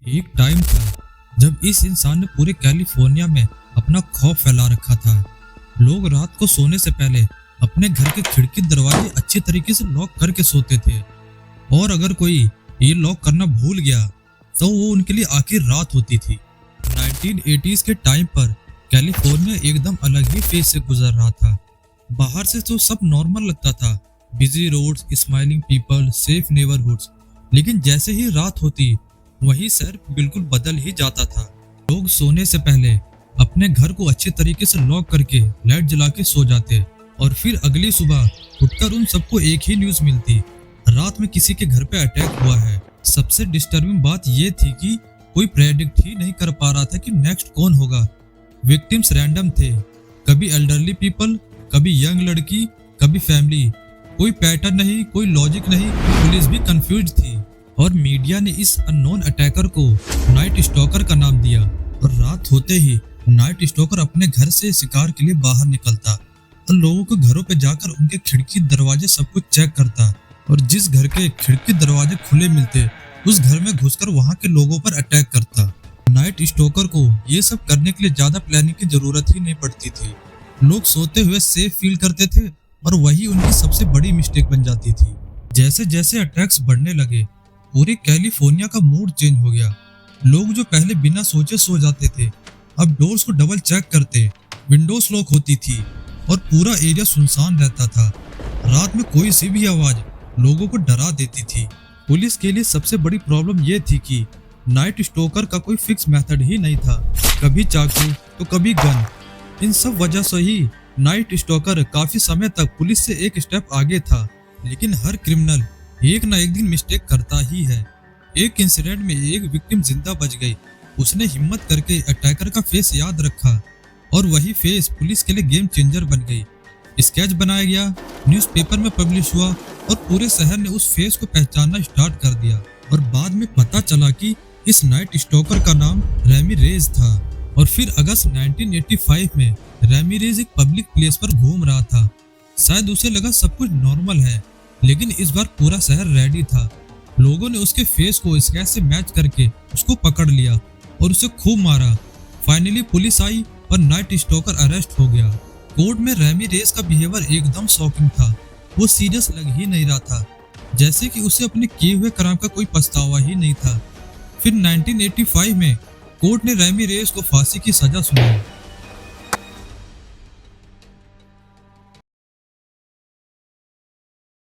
एक टाइम था जब इस इंसान ने पूरे कैलिफोर्निया में अपना खौफ फैला रखा था। लोग रात को सोने से पहले अपने घर के खिड़की दरवाजे अच्छी तरीके से लॉक करके सोते थे, और अगर कोई ये लॉक करना भूल गया तो वो उनके लिए आखिर रात होती थी। 1980s के टाइम पर कैलिफोर्निया एकदम अलग ही फेज से गुजर रहा था। बाहर से तो सब नॉर्मल लगता था, busy roads, smiling people, safe neighbourhoods. लेकिन जैसे ही रात होती वही शहर बिल्कुल बदल ही जाता था। लोग सोने से पहले अपने घर को अच्छे तरीके से लॉक करके लाइट जला के सो जाते, और फिर अगली सुबह उठकर उन सबको एक ही न्यूज मिलती, रात में किसी के घर पे अटैक हुआ है। सबसे डिस्टर्बिंग बात यह थी कि कोई प्रेडिक्ट ही नहीं कर पा रहा था कि नेक्स्ट कौन होगा। विक्टिम्स रैंडम थे, कभी एल्डरली पीपल, कभी यंग लड़की, कभी फैमिली। कोई पैटर्न नहीं, कोई लॉजिक नहीं। पुलिस भी कंफ्यूज थी और मीडिया ने इस अननोन अटैकर को नाइट स्टॉकर का नाम दिया। और रात होते ही नाइट स्टॉकर अपने घर से शिकार के लिए बाहर निकलता और लोगों के घरों पे जाकर उनके खिड़की दरवाजे सब कुछ चेक करता, और जिस घर के खिड़की दरवाजे खुले मिलते उस घर में घुसकर वहां के लोगों पर अटैक करता। नाइट स्टॉकर को ये सब करने के लिए ज्यादा प्लानिंग की जरूरत ही नहीं पड़ती थी। लोग सोते हुए सेफ फील करते थे और वही उनकी सबसे बड़ी मिस्टेक बन जाती थी। जैसे जैसे अटैक्स बढ़ने लगे पूरे कैलिफोर्निया का मूड चेंज हो गया। लोग जो पहले बिना सोचे सो जाते थे अब डोर्स को डबल चेक करते, विंडोज लॉक होती थी और पूरा एरिया सुनसान रहता था। रात में कोई सी भी आवाज लोगों को डरा देती थी। पुलिस के लिए सबसे बड़ी प्रॉब्लम यह थी कि नाइट स्टॉकर का कोई फिक्स मेथड ही नहीं था, कभी चाकू तो कभी गन। इन सब वजह से ही नाइट स्टॉकर काफी समय तक पुलिस से एक स्टेप आगे था। लेकिन हर क्रिमिनल एक ना एक दिन मिस्टेक करता ही है। एक इंसिडेंट में एक विक्टिम जिंदा बच गई। उसने हिम्मत करके अटैकर का फेस याद रखा और वही फेस पुलिस के लिए गेम चेंजर बन गई। स्केच बनाया गया, न्यूज़पेपर में पब्लिश हुआ और पूरे शहर ने उस फेस को पहचानना स्टार्ट कर दिया। और बाद में पता चला कि इस नाइट स्टॉकर का नाम रैमिरेज था। और फिर अगस्त 1985 में रैमिरेज एक पब्लिक प्लेस पर घूम रहा था। शायद उसे लगा सब कुछ नॉर्मल है, लेकिन इस बार पूरा शहर रेडी था। लोगों ने उसके फेस को स्केच से मैच करके उसको पकड़ लिया और उसे खूब मारा। फाइनली पुलिस आई और नाइट स्टॉकर अरेस्ट हो गया। कोर्ट में रैमिरेज का बिहेवियर एकदम शॉकिंग था। वो सीरियस लग ही नहीं रहा था, जैसे कि उसे अपने किए हुए क्राइम का कोई पछतावा ही नहीं था। फिर 1985 में कोर्ट ने रैमिरेज को फांसी की सजा सुनाई।